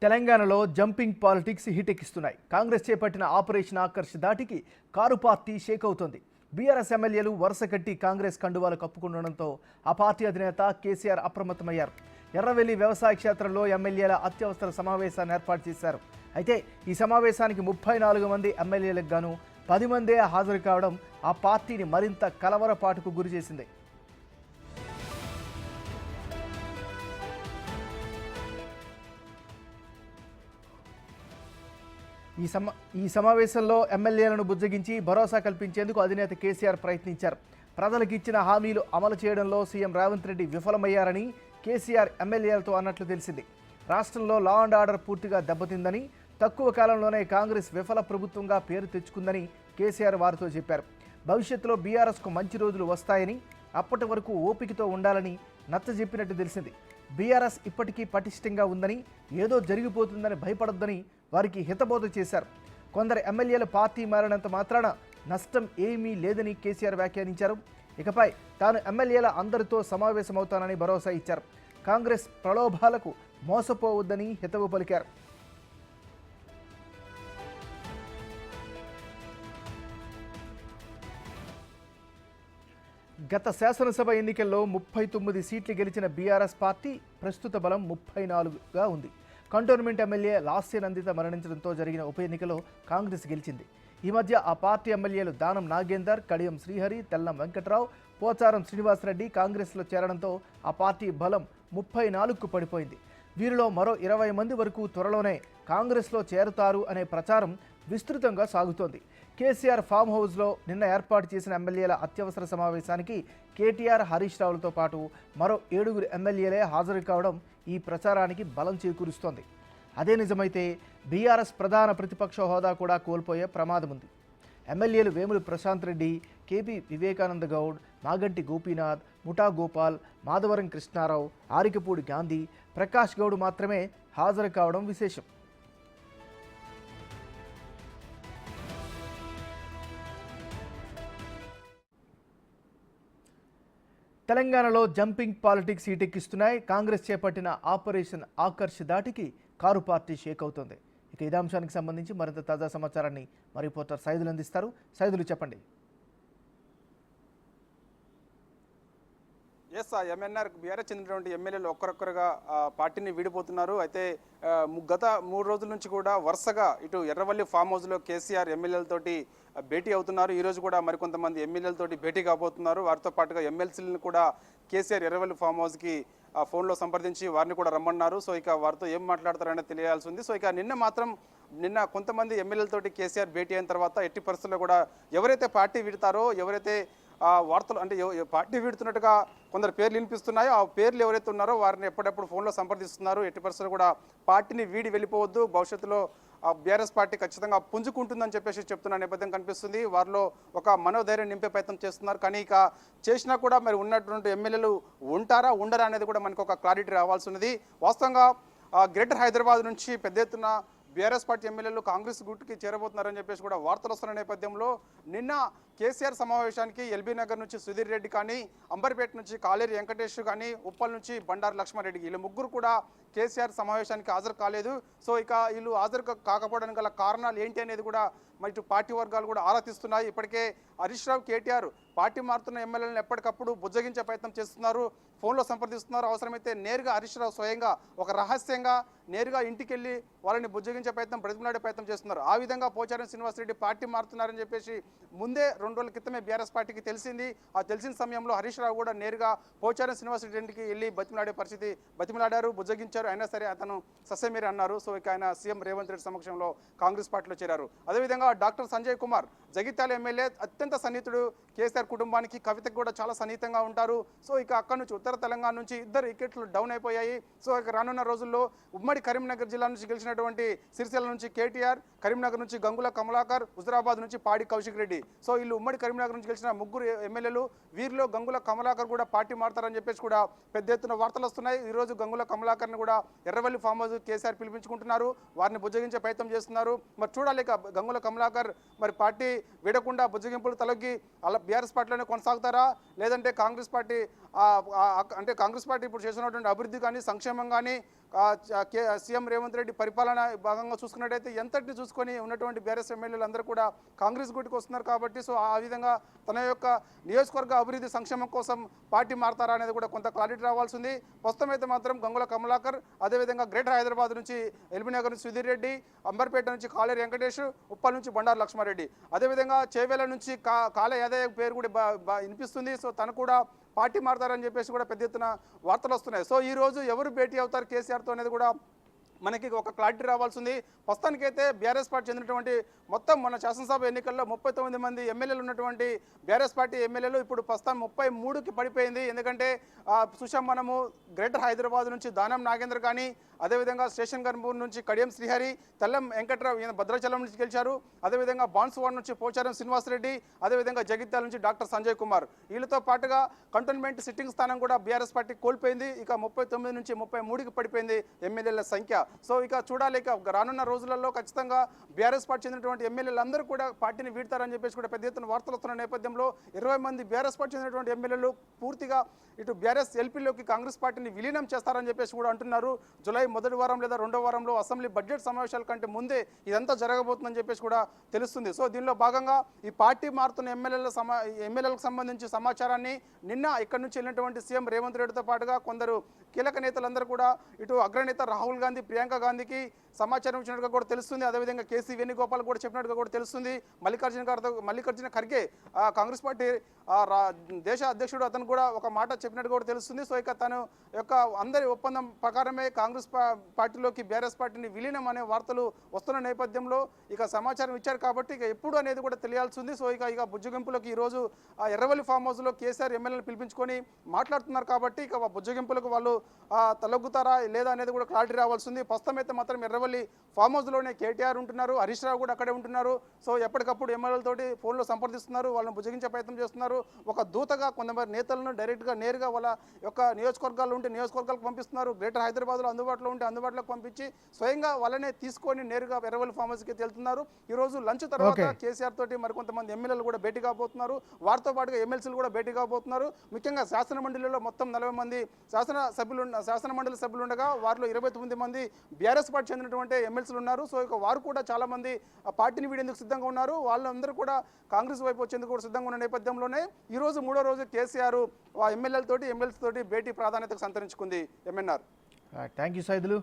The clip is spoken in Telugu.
తెలంగాణలో జంపింగ్ పాలిటిక్స్ హిటెక్కిస్తున్నాయి. కాంగ్రెస్ చేపట్టిన ఆపరేషన్ ఆకర్ష్ దాటికి కారు పార్టీ షేక్ అవుతోంది. బీఆర్ఎస్ ఎమ్మెల్యేలు వరుస కట్టి కాంగ్రెస్ కండువాలు కప్పుకుండడంతో ఆ పార్టీ అధినేత కేసీఆర్ అప్రమత్తమయ్యారు. ఎర్రవెల్లి వ్యవసాయ క్షేత్రంలో ఎమ్మెల్యేల అత్యవసర సమావేశాన్ని ఏర్పాటు చేశారు. అయితే ఈ సమావేశానికి 34 మంది ఎమ్మెల్యేలకు గాను 10 మందే హాజరు కావడం ఆ పార్టీని మరింత కలవరపాటుకు గురిచేసింది. ఈ సమావేశంలో ఎమ్మెల్యేలను బుజ్జగించి భరోసా కల్పించేందుకు అధినేత కేసీఆర్ ప్రయత్నించారు. ప్రజలకు ఇచ్చిన హామీలు అమలు చేయడంలో సీఎం రేవంత్ రెడ్డి విఫలమయ్యారని కేసీఆర్ ఎమ్మెల్యేలతో అన్నట్లు తెలిసింది. రాష్ట్రంలో లా అండ్ ఆర్డర్ పూర్తిగా దెబ్బతిందని, తక్కువ కాలంలోనే కాంగ్రెస్ విఫల ప్రభుత్వంగా పేరు తెచ్చుకుందని కేసీఆర్ వారితో చెప్పారు. భవిష్యత్తులో బీఆర్ఎస్కు మంచి రోజులు వస్తాయని, అప్పటి వరకు ఓపికతో ఉండాలని నచ్చజెప్పినట్టు తెలిసింది. బీఆర్ఎస్ ఇప్పటికీ పటిష్టంగా ఉందని, ఏదో జరిగిపోతుందని భయపడొద్దని వారికి హితబోధ చేశారు. కొందరు ఎమ్మెల్యేలు పార్టీ మారినంత మాత్రాన నష్టం ఏమీ లేదని కేసీఆర్ వ్యాఖ్యానించారు. ఇకపై తాను ఎమ్మెల్యేల అందరితో సమావేశమవుతానని భరోసా ఇచ్చారు. కాంగ్రెస్ ప్రలోభాలకు మోసపోవద్దని హితవు పలికారు. గత శాసనసభ ఎన్నికల్లో 39 సీట్లు గెలిచిన బీఆర్ఎస్ పార్టీ ప్రస్తుత బలం 34గా ఉంది. కంటోన్మెంట్ ఎమ్మెల్యే లాస్య నందిత మరణించడంతో జరిగిన ఉప ఎన్నికలో కాంగ్రెస్ గెలిచింది. ఈ మధ్య ఆ పార్టీ ఎమ్మెల్యేలు దానం నాగేందర్, కడియం శ్రీహరి, తెల్లం వెంకట్రావు, పోచారం శ్రీనివాసరెడ్డి కాంగ్రెస్లో చేరడంతో ఆ పార్టీ బలం 34కు పడిపోయింది. వీరిలో మరో 20 మంది వరకు త్వరలోనే కాంగ్రెస్లో చేరుతారు అనే ప్రచారం విస్తృతంగా సాగుతోంది. కేసీఆర్ ఫామ్ హౌస్లో నిన్న ఏర్పాటు చేసిన ఎమ్మెల్యేల అత్యవసర సమావేశానికి కేటీఆర్, హరీష్ రావులతో పాటు మరో 7 ఎమ్మెల్యేలే హాజరు కావడం ఈ ప్రచారానికి బలం చేకూరుస్తోంది. అదే నిజమైతే బీఆర్ఎస్ ప్రధాన ప్రతిపక్ష హోదా కూడా కోల్పోయే ప్రమాదం ఉంది. ఎమ్మెల్యేలు వేముల ప్రశాంత్ రెడ్డి, కేపీ వివేకానంద గౌడ్, మాగంటి గోపీనాథ్, ముఠా గోపాల్, మాధవరం కృష్ణారావు, ఆరికపూడి గాంధీ, ప్రకాష్ గౌడ్ మాత్రమే హాజరు కావడం విశేషం. తెలంగాణలో జంపింగ్ పాలిటిక్స్ హీటెక్కిస్తున్నాయి. కాంగ్రెస్ చేపట్టిన ఆపరేషన్ ఆకర్ష్ దాటికి కారు పార్టీ షేక్ అవుతోంది. ఇక ఇదే అంశానికి సంబంధించి మరింత తాజా సమాచారాన్ని మా రిపోర్టర్ సైదులు అందిస్తారు. సైదులు, చెప్పండి. ఎంఎన్ఆర్ బీఆర్ఎస్ చెందినటువంటి ఎమ్మెల్యేలు ఒక్కరొక్కరుగా పార్టీని వీడిపోతున్నారు. అయితే గత 3 రోజుల నుంచి కూడా వరుసగా ఇటు ఎర్రవల్లి ఫామ్ హౌస్లో కేసీఆర్ ఎమ్మెల్యేలతోటి భేటీ అవుతున్నారు. ఈరోజు కూడా మరికొంతమంది ఎమ్మెల్యేలతోటి భేటీ కాబోతున్నారు. వారితో పాటుగా ఎమ్మెల్సీలను కూడా కేసీఆర్ ఎర్రవల్లి ఫామ్ హౌస్కి ఫోన్లో సంప్రదించి వారిని కూడా రమ్మన్నారు. సో ఇక వారితో ఏం మాట్లాడతారనేది తెలియాల్సి ఉంది. సో ఇక నిన్న కొంతమంది ఎమ్మెల్యేలతోటి కేసీఆర్ భేటీ అయిన తర్వాత ఎట్టి పరిస్థితుల్లో కూడా ఎవరైతే పార్టీ వీడతారో, ఎవరైతే వార్తలు అంటే పార్టీ వీడుతున్నట్టుగా కొందరు పేర్లు వినిపిస్తున్నాయో ఆ పేర్లు ఎవరైతే ఉన్నారో వారిని ఎప్పటికప్పుడు ఫోన్లో సంప్రదిస్తున్నారు. ఎట్టి పరిస్థితుల్లో కూడా పార్టీని వీడి వెళ్ళిపోవద్దు, భవిష్యత్తులో బీఆర్ఎస్ పార్టీ ఖచ్చితంగా పుంజుకుంటుందని చెప్పేసి చెప్తున్న నేపథ్యం కనిపిస్తుంది. వారిలో ఒక మనోధైర్యం నింపే ప్రయత్నం చేస్తున్నారు. కానీ ఇక చేసినా కూడా మరి ఉన్నటువంటి ఎమ్మెల్యేలు ఉంటారా ఉండరా అనేది కూడా మనకు ఒక క్లారిటీ రావాల్సి ఉన్నది. వాస్తవంగా గ్రేటర్ హైదరాబాద్ నుంచి పెద్ద ఎత్తున బీఆర్ఎస్ పార్టీ ఎమ్మెల్యేలు కాంగ్రెస్ గుట్టుకి చేరబోతున్నారని చెప్పేసి కూడా వార్తలు వస్తున్న నేపథ్యంలో నిన్న కేసీఆర్ సమావేశానికి ఎల్బీ నగర్ నుంచి సుధీర్ రెడ్డి కానీ, అంబర్పేట నుంచి కాలేరి వెంకటేష్ కానీ, ఉప్పల్ నుంచి బండారు లక్ష్మారెడ్డి, వీళ్ళు ముగ్గురు కూడా కేసీఆర్ సమావేశానికి హాజరు కాలేదు. సో ఇక వీళ్ళు హాజరు కాకపోవడానికి గల కారణాలు ఏంటి అనేది కూడా మరి ఇటు పార్టీ వర్గాలు కూడా ఆరా తీస్తున్నాయి. ఇప్పటికే హరీష్ రావు, కేటీఆర్ పార్టీ మారుతున్న ఎమ్మెల్యేలను ఎప్పటికప్పుడు బుజ్జగించే ప్రయత్నం చేస్తున్నారు, ఫోన్లో సంప్రదిస్తున్నారు. అవసరమైతే నేరుగా హరీష్ రావు స్వయంగా ఒక రహస్యంగా నేరుగా ఇంటికి వెళ్ళి వాళ్ళని బుజ్జగించే ప్రయత్నం, బ్రతిమలాడే ప్రయత్నం చేస్తున్నారు. ఆ విధంగా పోచారం శ్రీనివాసరెడ్డి పార్టీ మారుతున్నారని చెప్పేసి ముందే 2 రోజుల క్రితమే బీఆర్ఎస్ పార్టీకి తెలిసింది. ఆ తెలిసిన సమయంలో హరీష్ రావు కూడా నేరుగా పోచారం శ్రీనివాసరెడ్డి ఇంటికి వెళ్ళి బతిమలాడారు, బుజ్జగించారు. అయినా సరే అతను ససేమీరి అన్నారు. సో ఇక ఆయన సీఎం రేవంత్ రెడ్డి సమక్షంలో కాంగ్రెస్ పార్టీలో చేరారు. అదేవిధంగా డాక్టర్ సంజయ్ కుమార్, జగిత్యాల ఎమ్మెల్యే, అత్యంత సన్నిహితుడు కేసీఆర్ కుటుంబానికి, కవితకు కూడా చాలా సన్నిహితంగా ఉంటారు. సో ఇక అక్కడ నుంచి ఉత్తర తెలంగాణ నుంచి 2 వికెట్లు డౌన్ అయిపోయాయి. సో ఇక రానున్న రోజుల్లో ఉమ్మడి కరీంనగర్ జిల్లా నుంచి గెలిచినటువంటి సిరిసిల్ల నుంచి కేటీఆర్, కరీంనగర్ నుంచి గంగుల కమలాకర్, హుజరాబాద్ నుంచి పాడి కౌశిక్ రెడ్డి. సో వీళ్ళు ఉమ్మడి కరీంనగర్ నుంచి గెలిచిన 3 ఎమ్మెల్యేలు. వీరిలో గంగుల కమలాకర్ కూడా పార్టీ మారుతారని చెప్పేసి కూడా పెద్ద ఎత్తున వార్తలు వస్తున్నాయి. ఈరోజు గంగుల కమలాకర్ని కూడా ఎర్రవల్లి ఫామ్ హౌస్ కేసీఆర్ పిలిపించుకుంటున్నారు, వారిని బుజ్జగించే ప్రయత్నం చేస్తున్నారు. మరి చూడాలి గంగుల కమలాకర్ మరి పార్టీ వీడకుండా బుజ్జగింపులు తలొగ్గి అలా బీఆర్ఎస్ పార్టీలోనే కొనసాగుతారా, లేదంటే కాంగ్రెస్ పార్టీ ఇప్పుడు చేస్తున్నటువంటి అభివృద్ధి కానీ, సంక్షేమం కానీ, సీఎం రేవంత్ రెడ్డి పరిపాలన భాగంగా చూసుకున్నట్టయితే ఎంతటిని చూసుకొని ఉన్నటువంటి బీఆర్ఎస్ ఎమ్మెల్యేలు అందరూ కూడా కాంగ్రెస్ గుడికి వస్తున్నారు కాబట్టి సో ఆ విధంగా తన యొక్క నియోజకవర్గ అభివృద్ధి సంక్షేమం కోసం పార్టీ మారతారా అనేది కూడా కొంత క్లారిటీ రావాల్సింది. ప్రస్తుతం అయితే మాత్రం గంగుల కమలాకర్, అదేవిధంగా గ్రేటర్ హైదరాబాద్ నుంచి ఎల్బీనగర్ నుంచి సుధీర్ రెడ్డి, అంబర్పేట నుంచి కాలేరు వెంకటేష్, ఉప్పల్ నుంచి బండారు లక్ష్మారెడ్డి, అదేవిధంగా చేవేల నుంచి కాల యాదయ్య పేరు కూడా వినిపిస్తుంది. సో తను కూడా పార్టీ మారతారని చెప్పేసి కూడా పెద్ద ఎత్తున వార్తలు వస్తున్నాయి. సో ఈ రోజు ఎవరు భేటీ అవుతారు కేసీఆర్తో అనేది కూడా మనకి ఒక క్లారిటీ రావాల్సింది. ప్రస్తుతానికైతే బీఆర్ఎస్ పార్టీ చెందినటువంటి మొత్తం మన శాసనసభ ఎన్నికల్లో 39 మంది ఎమ్మెల్యేలు ఉన్నటువంటి బీఆర్ఎస్ పార్టీ ఎమ్మెల్యేలు ఇప్పుడు ప్రస్తుతం 33కి పడిపోయింది. ఎందుకంటే చూసాం మనము గ్రేటర్ హైదరాబాద్ నుంచి దానం నాగేంద్ర కానీ, అదేవిధంగా స్టేషన్ గన్పూర్ నుంచి కడియం శ్రీహరి, తెల్లం వెంకట్రావు ఈయన భద్రాచలం నుంచి గెలిచారు, అదేవిధంగా బాన్సువాడ నుంచి పోచారం శ్రీనివాసరెడ్డి, అదేవిధంగా జగిత్యాల నుంచి డాక్టర్ సంజయ్ కుమార్. వీళ్ళతో పాటుగా కంటోన్మెంట్ సిట్టింగ్ స్థానం కూడా బీఆర్ఎస్ పార్టీ కోల్పోయింది. ఇక 39 నుంచి 33కి పడిపోయింది ఎమ్మెల్యేల సంఖ్య. సో ఇక చూడాలి, ఇక రానున్న రోజులలో ఖచ్చితంగా బీఆర్ఎస్ పార్టీ చెందినటువంటి ఎమ్మెల్యేలు అందరూ కూడా పార్టీని వీడతారని చెప్పేసి కూడా పెద్ద ఎత్తున వార్తలు వస్తున్న నేపథ్యంలో 20 మంది బీఆర్ఎస్ పార్టీ చెందినటువంటి ఎమ్మెల్యేలు పూర్తిగా ఇటు బీఆర్ఎస్ ఎల్పీలోకి కాంగ్రెస్ పార్టీని విలీనం చేస్తారని చెప్పేసి కూడా అంటున్నారు. జూలై మొదటి వారం లేదా రెండో వారంలో అసెంబ్లీ బడ్జెట్ సమావేశాల కంటే ముందే ఇదంతా జరగబోతుందని చెప్పేసి కూడా తెలుస్తుంది. సో దీనిలో భాగంగా ఈ పార్టీ మారుతున్న ఎమ్మెల్యేలకు సంబంధించి సమాచారాన్ని నిన్న ఇక్కడి నుంచి వెళ్ళినటువంటి సీఎం రేవంత్ రెడ్డితో పాటుగా కొందరు కీలక నేతలందరూ కూడా ఇటు అగ్రనేత రాహుల్ గాంధీ, ప్రియాంక గాంధీకి సమాచారం ఇచ్చినట్టుగా కూడా తెలుస్తుంది. అదేవిధంగా కేసీ వేణుగోపాల్ కూడా చెప్పినట్టుగా కూడా తెలుస్తుంది. మల్లికార్జున ఖర్గే కాంగ్రెస్ పార్టీ దేశ అధ్యక్షుడు అతను కూడా ఒక మాట చెప్పినట్టు కూడా తెలుస్తుంది. సో ఇక తను యొక్క అందరి ఒప్పందం ప్రకారమే కాంగ్రెస్ పార్టీలోకి బీఆర్ఎస్ పార్టీని విలీనం అనే వార్తలు వస్తున్న నేపథ్యంలో ఇక సమాచారం ఇచ్చారు కాబట్టి ఇక ఎప్పుడు అనేది కూడా తెలియాల్సి ఉంది. సో ఇక బుజ్జగింపులకు ఈరోజు ఎర్రవల్లి ఫామ్ హౌస్లో కేసీఆర్ ఎమ్మెల్యేలు పిలిపించుకొని మాట్లాడుతున్నారు కాబట్టి ఇక బుజ్జగింపులకు వాళ్ళు తలొగ్గుతారా లేదా అనేది కూడా క్లారిటీ రావాల్సింది. ప్రస్తుతం అయితే మాత్రం ఎర్రవల్లి ఫామ్ హౌస్లోనే కేటీఆర్ ఉంటున్నారు, హరీష్ రావు కూడా అక్కడే ఉంటున్నారు. సో ఎప్పటికప్పుడు ఎమ్మెల్యేలతోటి ఫోన్లో సంప్రదిస్తున్నారు, వాళ్ళని బుజ్జగించే ప్రయత్నం చేస్తున్నారు. ఒక దూతగా కొంతమంది నేతలను డైరెక్ట్గా నేరుగా వాళ్ళ యొక్క నియోజకవర్గాలు ఉంటే నియోజకవర్గాలకు పంపిస్తున్నారు. గ్రేటర్ హైదరాబాద్లో అందుబాటులో ఉంటే అందుబాటులోకి పంపించి స్వయంగా వాళ్ళనే తీసుకొని నేరుగా ఎర్రవల్లి ఫామ్ హౌస్కి వెళ్తున్నారు. ఈరోజు లంచ్ తర్వాత కేసీఆర్ తోటి మరికొంతమంది ఎమ్మెల్యేలు కూడా భేటీ కాబోతున్నారు. వారితో పాటుగా ఎమ్మెల్సీలు కూడా భేటీ కాబోతున్నారు. ముఖ్యంగా శాసన మండలిలో మొత్తం 40 మంది శాసన మండలి సభ్యులు ఉండగా వారిలో 29 మంది బీఆర్ఎస్ పార్టీ చెందినటువంటి ఎమ్మెల్సీలు ఉన్నారు. సో ఇక వారు కూడా చాలా మంది పార్టీని వీడేందుకు సిద్ధంగా ఉన్నారు. వాళ్ళందరూ కూడా కాంగ్రెస్ వైపు వచ్చేందుకు కూడా సిద్ధంగా ఉన్న నేపథ్యంలోనే ఈ రోజు మూడో రోజు కేసీఆర్ ఎమ్మెల్యేలతోటి ఎమ్మెల్సీతోటి భేటీ ప్రాధాన్యతకు సంతరించుకుంది. ఎంఎన్ఆర్. Thank you Saidulu.